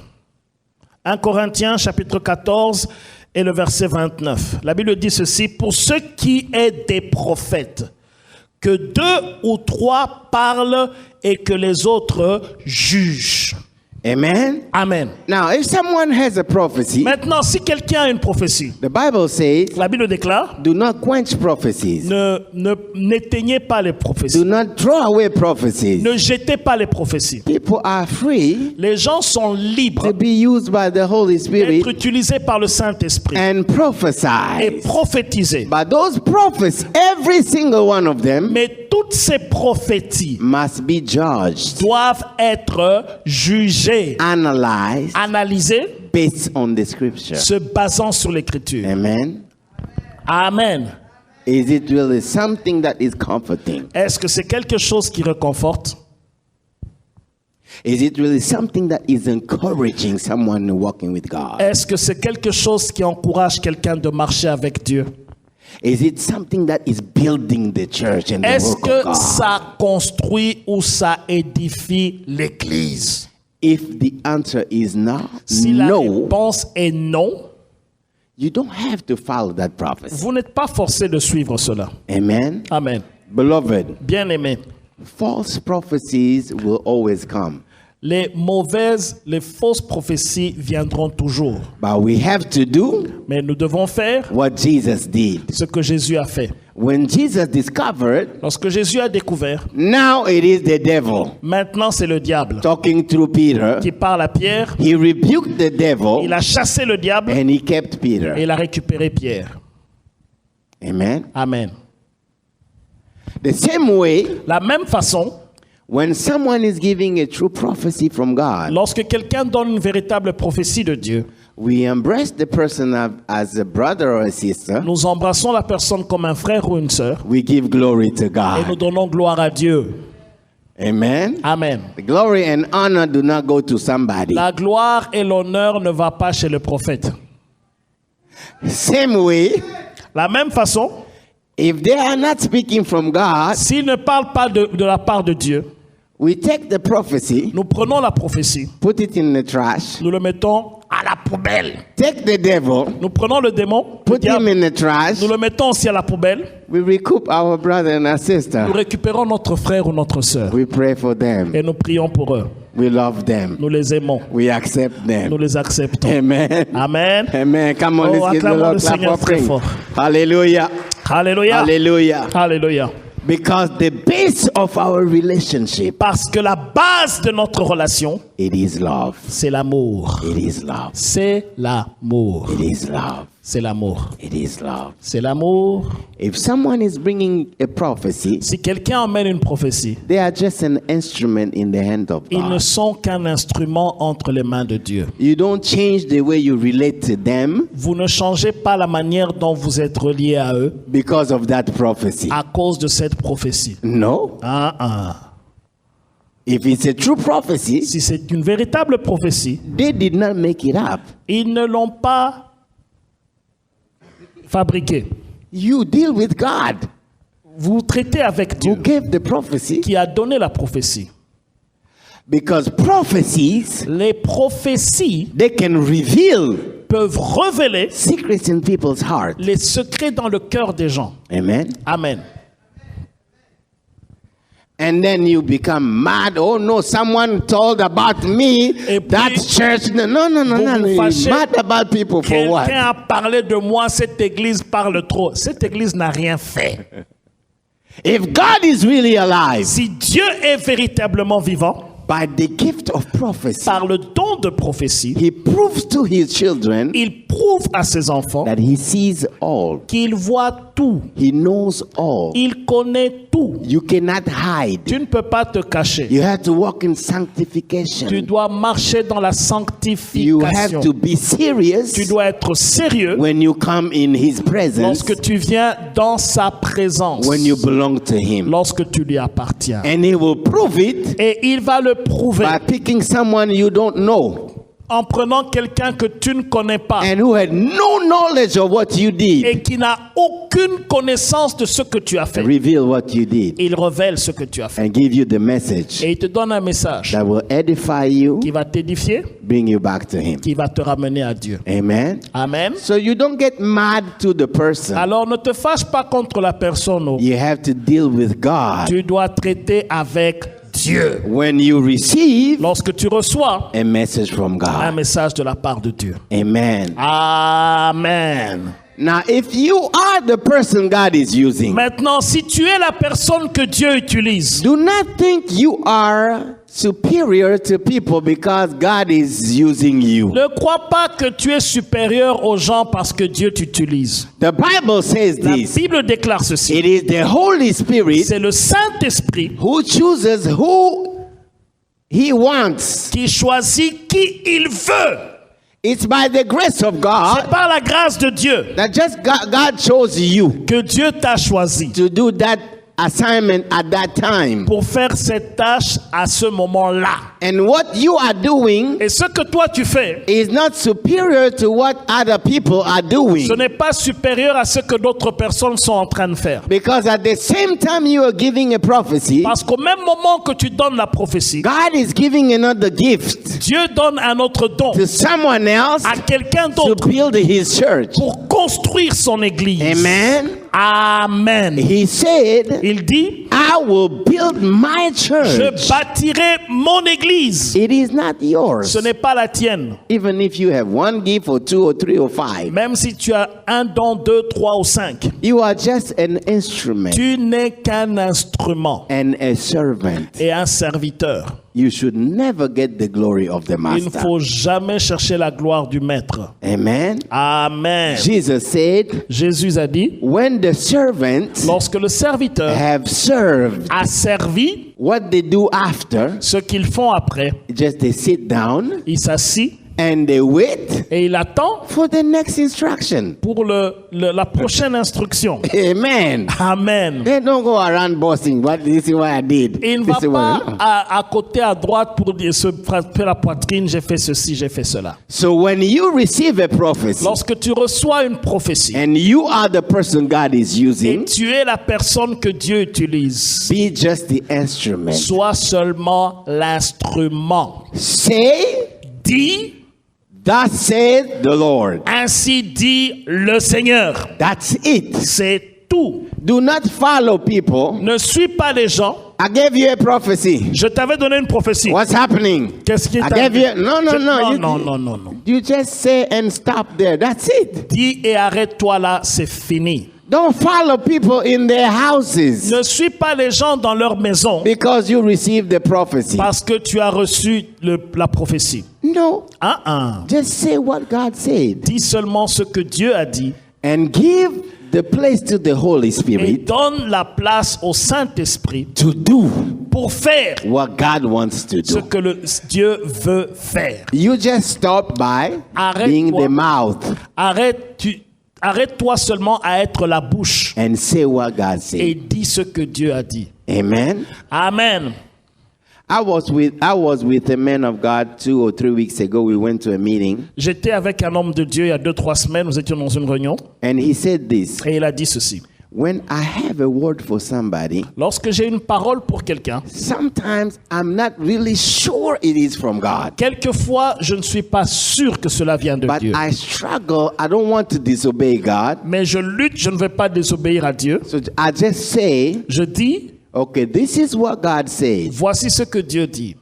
1 Corinthiens, chapitre 14 et le verset 29. La Bible dit ceci: pour ce qui est des prophètes, que 2 ou 3 parlent et que les autres jugent. Amen. Amen. Now, if someone has a prophecy, Maintenant, si quelqu'un a une prophétie, the Bible says, la Bible déclare: do not quench prophecies. n'éteignez pas les Do prophéties. not throw away prophecies. Ne jetez pas les prophéties. People are free Les gens sont libres to be used by the Holy Spirit d'être utilisés par le Saint-Esprit and et prophesy. prophétiser. But those prophets, every single one of them, Mais toutes ces prophéties must be judged, doivent être jugées, analyzed analysées, based on the scripture. se basant sur l'Écriture. Amen. Amen. Is it really something that is comforting? Est-ce que c'est quelque chose qui réconforte? Is it really something that is encouraging someone walking with God? Est-ce que c'est quelque chose qui encourage quelqu'un de marcher avec Dieu? Is it something that is building the church and the Est-ce work of que God? ça construit ou ça édifie l'Église? If the answer is Si la no, réponse est non, you don't have to follow that prophecy. vous n'êtes pas forcé de suivre cela. Amen. Amen. Beloved, Bien-aimés, false prophecies will always come. les fausses prophéties viendront toujours. But we have to do Mais nous devons faire what Jesus did. ce que Jésus a fait. When Jesus discovered, Lorsque Jésus a découvert, now it is the devil maintenant c'est le diable talking through Peter. qui parle à Pierre. He rebuked the devil Il a chassé le diable and he kept et Peter. il a récupéré Pierre. Amen. Amen. The same way, La même façon, when someone is giving a true prophecy from God, lorsque quelqu'un donne une véritable prophétie de Dieu, we embrace the person as a brother or a sister. nous embrassons la personne comme un frère ou une sœur We give glory to et nous God. donnons gloire à Dieu. Amen. Amen. The glory and honor do not go to somebody. La gloire et l'honneur ne va pas chez le prophète. Same way, La même façon, if they are not speaking from God, s'il ne parle pas de la part de Dieu, we take the prophecy, nous prenons la prophétie, put it in the trash, nous le mettons à la poubelle. take the devil, Nous prenons le démon, le put him diable, in the trash, nous le mettons aussi à la poubelle. we recoup our brother and our sister. Nous récupérons notre frère ou notre sœur We pray for them. et nous prions pour eux. We love them. Nous les aimons, We accept nous them. les acceptons. Amen. Amen. Amen. Come on, Oh, let's give the acclamons Lord le clap Seigneur très offering. fort. Hallelujah. Alléluia. Hallelujah. Alléluia. Because the base of our relationship, Parce que la base de notre relation, it is love. c'est l'amour. It is love. C'est l'amour. It is love. C'est l'amour. It is love. C'est l'amour. If someone is bringing a prophecy, Si quelqu'un emmène une prophétie, they are just an instrument in the hand of ils ne God. sont qu'un instrument entre les mains de Dieu. You don't change the way you relate to them Vous ne changez pas la manière dont vous êtes relié à eux because of that prophecy. à cause de cette prophétie. No. If it's a true prophecy, Si c'est une véritable prophétie, they did not make it up. ils ne l'ont pas fabriquée. You deal with God Vous traitez avec who Dieu gave the prophecy, qui a donné la prophétie. because prophecies, Les prophéties they can reveal peuvent révéler secrets in people's heart. les secrets dans le cœur des gens. Amen. Amen. And then you become mad. Oh no, someone told about me. Et That puis, church. No. vous You're fâchez. mad about people for what? Quelqu'un a parlé de moi, cette église parle trop. Cette église n'a rien fait. If God is really alive, Si Dieu est véritablement vivant, by the gift of prophecy, par le don de prophétie, He proves to His children il prouve à ses enfants that He sees all. qu'il voit tout. He knows all. Il connaît tout. You cannot hide. Tu ne peux pas te cacher. You have to walk in Tu sanctification. dois marcher dans la You sanctification. have to be serious Tu dois être sérieux when you come in His presence, lorsque tu viens dans sa présence, when you belong to Him. lorsque tu lui appartiens. And He will prove it Et il va le prouver by picking someone you don't know en prenant quelqu'un que tu ne connais pas and who had no knowledge of what you did. et qui n'a aucune connaissance de ce que tu as fait. Reveal what you did Il révèle ce que tu as fait. and give you the message Et il te donne un message that will edify you, qui va t'édifier, bring you back to Him. qui va te ramener à Dieu. Amen. Amen. So you don't get mad to the person. Alors ne te fâche pas contre la personne. Oh. You have to deal with God. Tu dois traiter avec Dieu. When you receive Lorsque tu reçois a message from un God. message de la part de Dieu. Amen. Amen. Now, if you are the person God is using, Maintenant, si tu es la personne que Dieu utilise, do not think you are superior to people because God is using you. ne crois pas que tu es supérieur aux gens parce que Dieu t'utilise. The Bible says La this. Bible déclare ceci. It is the Holy Spirit C'est le Saint-Esprit who chooses who He wants. qui choisit qui il veut. It's by the grace of C'est God par la grâce de Dieu that just God chose you que Dieu t'a choisi to do that assignment at that time. pour faire cette tâche à ce moment-là. And what you are doing Et ce que toi tu fais, is not superior to what other people are doing. ce n'est pas supérieur à ce que d'autres personnes sont en train de faire. Because at the same time you are giving a prophecy, Parce qu'au même moment que tu donnes la prophétie, God is giving another gift Dieu donne un autre don to someone else à quelqu'un to d'autre build His church. pour construire son église. Amen. Amen. He said, Il dit, I will build my je church. bâtirai mon église. It is not yours. Ce n'est pas la tienne. Even if you have one gift or two or three or five, Même si tu as un don, 2, 3 ou 5, you are just an instrument tu n'es qu'un instrument and a servant. et un serviteur. You should never get the glory of the Il ne master. faut jamais chercher la gloire du maître. Amen. Amen. Jesus said, Jésus a dit, when the servants lorsque le serviteur have served, a servi, what they do after, ce qu'ils font après, just they sit down il s'assit and they wait et il attend for the next instruction. pour la prochaine instruction. Amen. Amen. They don't go around boasting. What this is what I did. Et il ne This va is what pas I-" à côté, à droite pour se frapper la poitrine, j'ai fait ceci, j'ai fait cela. So when you receive a prophecy Lorsque tu reçois une prophétie and you are the person God is et using, tu es la personne que Dieu utilise, be just the instrument. sois seulement l'instrument. Say, Dis, thus saith the Lord. ainsi dit le Seigneur. That's it. C'est tout. Do not follow people. Ne suis pas les gens. I gave you a prophecy. Je t'avais donné une prophétie. What's happening? Qu'est-ce qui est I gave arrivé? you. No. Non. You just say and stop there. That's it. Dis et arrête-toi là, c'est fini. Don't follow people in their houses Ne suis pas les gens dans leur maison because you received the prophecy. parce que tu as reçu la prophétie. No. Hein? Just say what God said Dis seulement ce que Dieu a dit and give the place to the Holy et Spirit donne la place au Saint-Esprit to do pour faire what God wants to ce do. que Dieu veut faire. You just stop by being Arrête-toi. the mouth Arrête-toi seulement à être la bouche and say what God et said. dis ce que Dieu a dit. Amen. Amen. I was with a man of God 2 or 3 weeks ago. We went to a meeting J'étais avec un homme de Dieu il y a 2-3 semaines, nous étions dans une réunion and he said this. et il a dit ceci. when I have a word for somebody, Lorsque j'ai une parole pour quelqu'un, sometimes I'm not really sure it is from God. quelquefois, je ne suis pas sûr que cela vient de But Dieu. I struggle. I don't want to disobey God. Mais je lutte, je ne veux pas désobéir à Dieu. So I just say, Je dis, okay, this is what God says. voici ce que Dieu dit.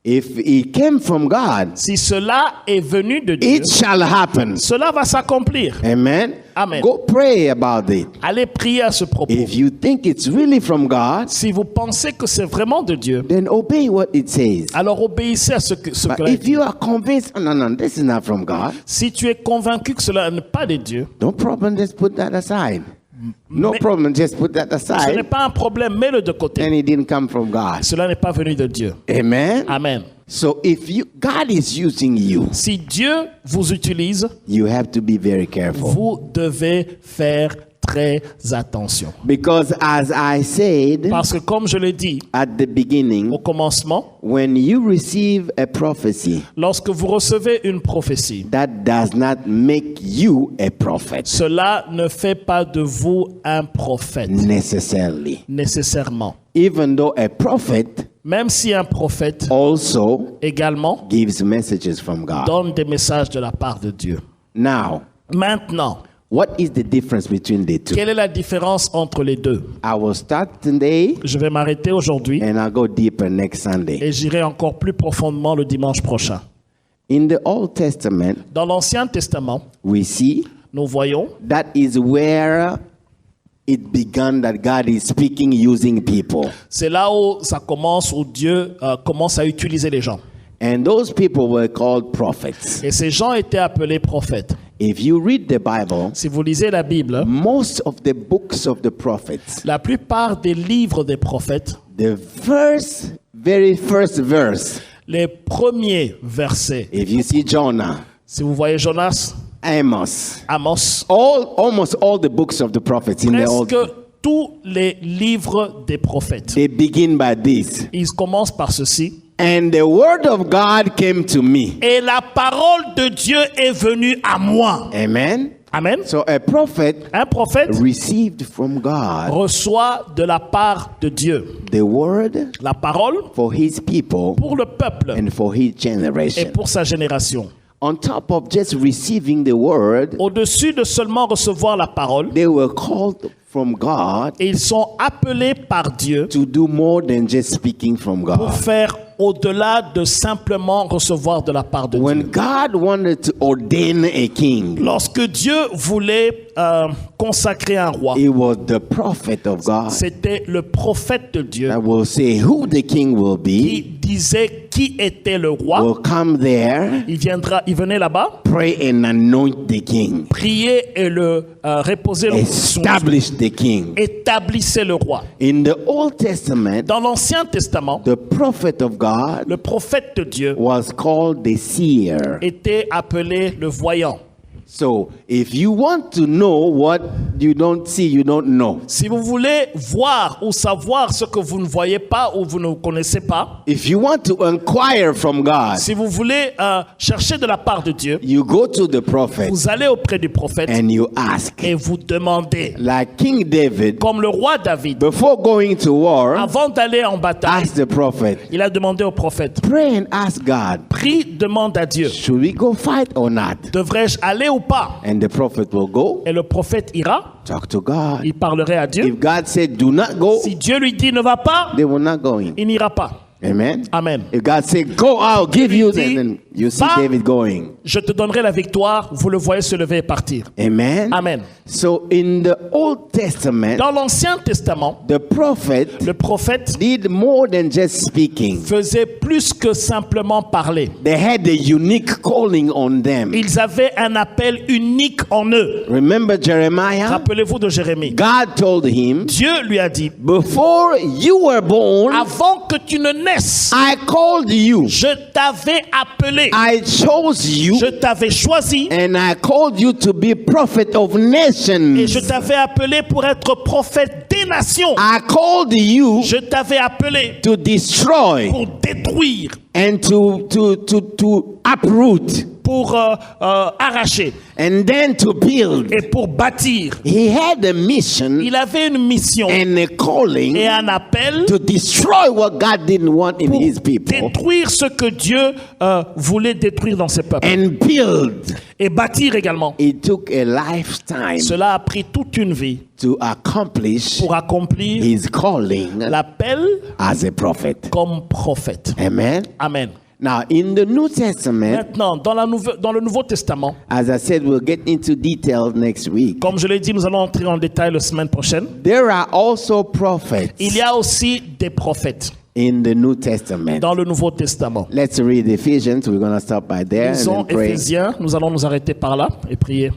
If it came from God, Si cela est venu de Dieu, it shall happen. cela va s'accomplir. Amen. Amen. Go pray about it. Allez prier à ce propos. If you think it's really from God, Si vous pensez que c'est vraiment de Dieu, then obey what it says. alors obéissez à ce que But cela if dit. you are convinced, oh, no, this is not from God, Si tu es convaincu que cela n'est pas de Dieu, no problem, just put that aside. No Mais- problem, just put that ce n'est aside. pas un problème, mets-le de côté. And it didn't come from God. Cela n'est pas venu de Dieu. Amen. Amen. So if God is using you, Si Dieu vous utilise, you have to be very careful. vous devez faire très attention. Because as I said Parce que comme je l'ai dit at the beginning, au commencement, when you receive a prophecy, lorsque vous recevez une prophétie, that does not make you a prophet cela ne fait pas de vous un prophète, necessarily. nécessairement. Even though a prophet Même si un prophète also également gives messages from God. donne des messages de la part de Dieu. Now, Maintenant, what is the difference between the two? quelle est la différence entre les deux? I will start today Je vais m'arrêter aujourd'hui and I'll go deeper next Sunday. et j'irai encore plus profondément le dimanche prochain. In the Old Testament, Dans l'Ancien Testament, we see nous voyons, that is where it began that God is speaking using people. c'est là où ça commence, où Dieu commence à utiliser les gens. And those people were called prophets. Et ces gens étaient appelés prophètes. If you read the Bible, Si vous lisez la Bible, most of the books of the prophets, la plupart des livres des prophètes, the very first verse, les premiers versets, if you see Jonah, si vous voyez Jonas, Amos, Amos, almost all the books of the prophets in the Old, presque tous les livres des prophètes, they begin by this. ils commencent par ceci. And the word of God came to me. Et la parole de Dieu est venue à moi. Amen. Amen. So a prophet Un prophète received from God reçoit de la part de Dieu the word la parole for his people pour le peuple and for his et generation. pour sa génération. On top of just receiving the word, Au-dessus de seulement recevoir la parole, they were called from God ils sont appelés par Dieu to do more than just speaking from pour God. faire au-delà de simplement recevoir de la part de Dieu. When God wanted to ordain a king, Lorsque Dieu voulait consacrer un roi, it was the prophet of God c'était le prophète de Dieu that will say who the king will qui be, disait qui était le roi. will come there, Il venait là-bas, pray and anoint the king, prier et le reposer le establish the king. établissait le roi. In the Old Testament, Dans l'Ancien Testament, the prophet of God le prophète de Dieu was called the seer. était appelé le voyant. So if you want to know what you don't see, you don't know. Si vous voulez voir ou savoir ce que vous ne voyez pas ou vous ne connaissez pas, If you want to inquire from God, si vous voulez chercher de la part de Dieu, you go to the prophet vous allez auprès du prophète and you ask. et vous demandez. Like King David, Comme le roi David, before going to war, avant d'aller en bataille, ask the prophet, il a demandé au prophète, pray and ask God, prie, demande à Dieu, should we go fight or not? devrais-je aller ou pas? And the prophet will go, Et le prophète ira, talk to God. il parlerait à Dieu. If God said do not go, Si Dieu lui dit ne va pas, they will not go in. il n'ira pas. Amen. Amen. If God said go, I'll give you, then you see Va. David going. Je te donnerai la victoire, vous le voyez se lever et partir. Amen. Amen. So in the Old Testament, Dans l'Ancien Testament, the prophet le prophète did more than just speaking. faisait plus que simplement parler. They had a unique calling on them. Ils avaient un appel unique en eux. Remember Jeremiah? Rappelez-vous de Jérémie. God told him, Dieu lui a dit, before you were born, avant que tu ne naisses, I called you. je t'avais appelé, I chose you, je t'avais choisi and I called you to be prophet of et nations. je t'avais appelé pour être prophète des nations. I called you Je t'avais appelé to destroy pour détruire and to uproot pour arracher and then to build. et pour bâtir. He had a mission Il avait une mission and a calling et un appel to destroy what God didn't want in pour his people détruire ce que Dieu voulait détruire dans ses peuples. and build. Et bâtir également. It took a lifetime Cela a pris toute une vie to accomplish pour accomplir his calling l'appel as a prophet. comme prophète. Amen. Amen. Now, in the New Testament, Maintenant, dans le Nouveau Testament, as I said, we'll get into details next week. comme je l'ai dit, nous allons entrer en détail la semaine prochaine. There are also prophets Il y a aussi des prophètes in the New Testament. dans le Nouveau Testament. Let's read Ephesians. We're going to stop by there and Lisons then pray. Éphésiens, nous allons nous arrêter par là et prier.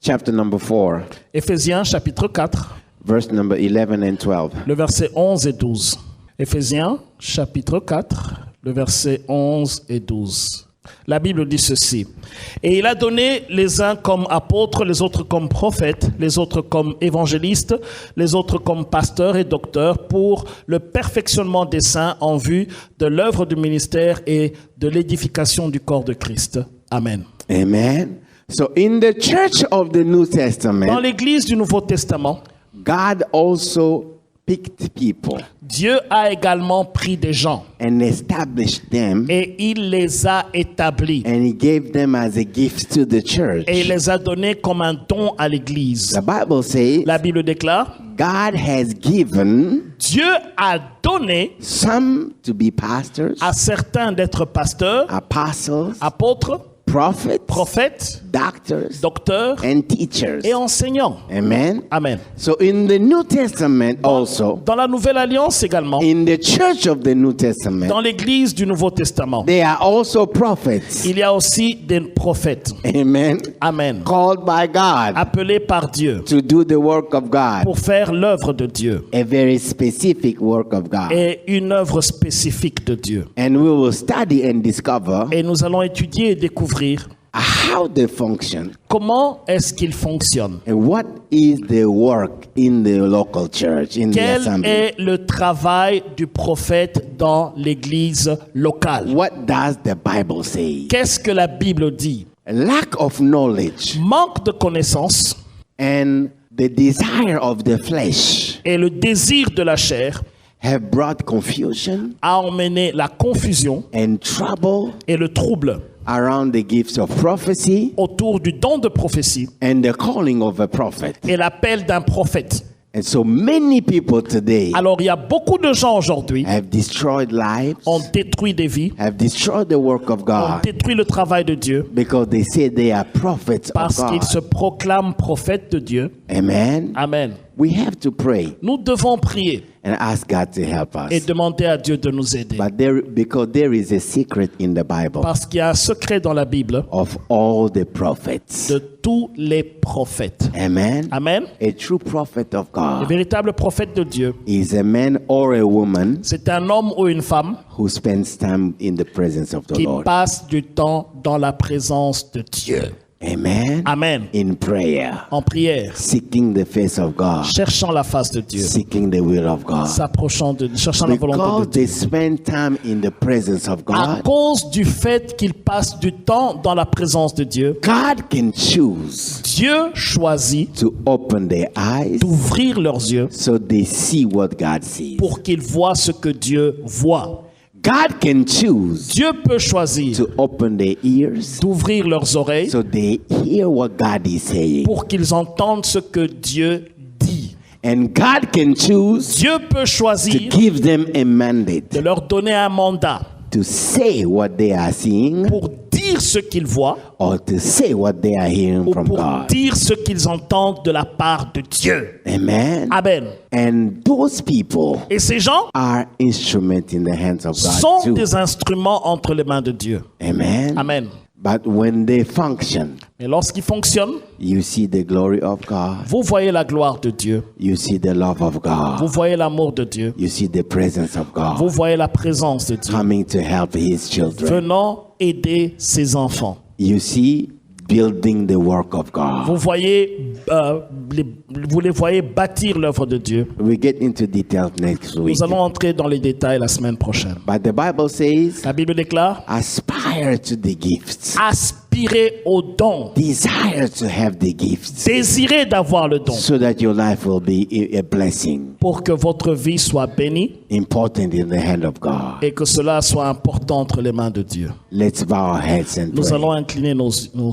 Chapter number 4, Éphésiens chapitre 4, verse number 11 and 12. le verset 11 et 12. Éphésiens chapitre 4, le verset 11 et 12. La Bible dit ceci. Et il a donné les uns comme apôtres, les autres comme prophètes, les autres comme évangélistes, les autres comme pasteurs et docteurs pour le perfectionnement des saints en vue de l'œuvre du ministère et de l'édification du corps de Christ. Amen. Amen. So in the church of the New Dans Testament, l'Église du Nouveau Testament, God also picked people Dieu a également pris des gens and established them, et il les a établis and he gave them as a gift to the church. et il les a donnés comme un don à l'Église. The Bible says La Bible déclare, God has given Dieu a donné some to be pastors, à certains d'être pasteurs, apostles, apôtres, prophets, prophètes, doctors, docteurs and teachers. et enseignants. Amen. Amen. So in the New Testament also, Dans la Nouvelle Alliance également, in the church of the New Testament, dans l'Église du Nouveau Testament, there are also prophets. il y a aussi des prophètes. Amen. Amen. Called by God Appelés par Dieu to do the work of God, pour faire l'œuvre de Dieu a very specific work of God. et une œuvre spécifique de Dieu. And we will study and discover Et nous allons étudier et découvrir how they function comment est-ce qu'il fonctionne. and what is the work in the local church, in the Quel assembly. est le travail du prophète dans l'église locale? What does the Bible say? Qu'est-ce que la Bible dit? Lack of knowledge Manque de connaissances and the desire of the flesh et le désir de la chair have brought confusion a emmené la confusion and trouble et le trouble around the gifts of prophecy autour du don de prophétie and the calling of a prophet. et l'appel d'un prophète. And so many people today Alors il y a beaucoup de gens aujourd'hui have destroyed lives, ont détruit des vies, have destroyed the work of ont God détruit le travail de Dieu because they say they are prophets of parce qu'ils God. se proclament prophètes de Dieu. Amen. Amen. We have to pray Nous devons prier and ask God to help et us. demander à Dieu de nous aider. Because there is a secret in the Bible Parce qu'il y a un secret dans la Bible of all the prophets. de tous les prophètes. Amen. Amen. A true prophet of Le God véritable prophète de Dieu, is a man or a woman c'est un homme ou une femme who spends time in the presence of the qui Lord. passe du temps dans la présence de Dieu. Amen. Amen. In prayer, En prière, seeking the face of God, cherchant la face de Dieu, seeking the will of God. cherchant la volonté Because de Dieu. they spend time in the presence of À God, cause du fait qu'il passe du temps dans la présence de Dieu, God can choose Dieu choisit to open their eyes d'ouvrir leurs yeux so they see what God sees. pour qu'ils voient ce que Dieu voit. God can choose Dieu peut choisir to open their ears d'ouvrir leurs oreilles so they hear what God is saying. pour qu'ils entendent ce que Dieu dit. And God can choose Dieu peut to choisir give them a mandate de leur donner un mandat to say what they are seeing pour dire ce qu'ils voient or to say what they are hearing ou from pour God. dire ce qu'ils entendent de la part de Dieu. Amen. Amen. And those people Et ces gens are instruments in the hands of God sont too. des instruments entre les mains de Dieu. Amen. Amen. But when they function, Mais lorsqu'ils fonctionnent, you see the glory of God. vous voyez la gloire de Dieu, You see the love of vous God. voyez l'amour de Dieu, You see the presence of vous God voyez la présence de Dieu coming to help His children. venant aider ses enfants. You see building the work of God. Vous voyez, vous les voyez bâtir l'œuvre de Dieu. We get into details next week. Nous allons entrer dans les détails la semaine prochaine. But the Bible says, La Bible déclare, aspire to the gifts. aspirez au don, Desire to have the gifts désirez d'avoir le don so that your life will be a blessing, pour que votre vie soit bénie important in the hand of God. et que cela soit important entre les mains de Dieu. Let's bow our heads and Nous allons pray. incliner nos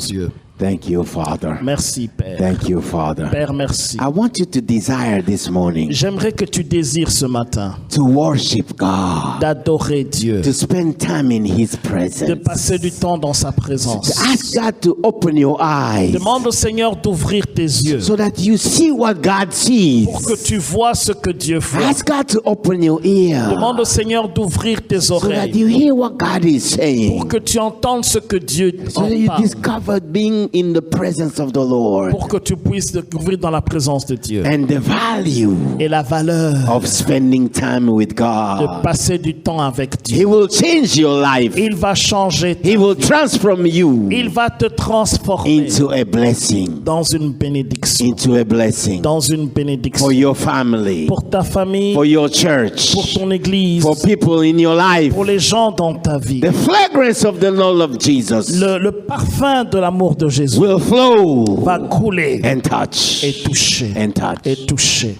yeux. Thank you, Father. Merci, Père. Thank you, Father. Père, merci. I want you to desire this morning J'aimerais que tu désires ce matin to worship God, d'adorer Dieu, to spend time in His de presence, passer du temps dans sa to présence. ask God to open your eyes Demande au Seigneur d'ouvrir tes yeux so that you see what God sees. pour que tu vois ce que Dieu voit. Ask God to open your ear Demande au Seigneur d'ouvrir tes so that oreilles you hear what God is saying, pour que tu entendes ce que Dieu so en that you parle, discover being in the presence of the Lord pour que tu puisses découvrir dans la présence de Dieu and the value et la valeur of spending time with de God. passer du temps avec He Dieu. will change your life. Il va changer, He will transform you il va te transformer into a blessing, dans une bénédiction, into a blessing dans une bénédiction for your family, pour ta famille, for your church, pour ton église, for people in your life. pour les gens dans ta vie. The fragrance of the love of Jesus Le parfum de l'amour de Jésus will flow va couler and touch et toucher and touch. et toucher.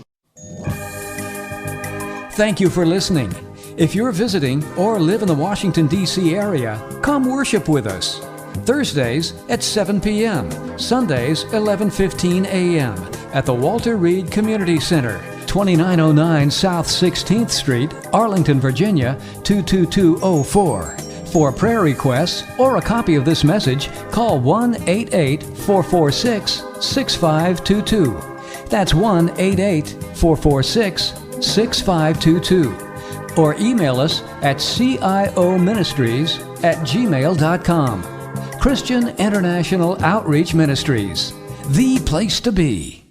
Thank you for listening. If you're visiting or live in the Washington, D.C. area, come worship with us. Thursdays at 7 p.m., Sundays 11:15 a.m. at the Walter Reed Community Center, 2909 South 16th Street, Arlington, Virginia 22204. For prayer requests or a copy of this message, call 1-88-446-6522. That's 1-88-446-6522. Or email us at cioministries@gmail.com. Christian International Outreach Ministries, the place to be.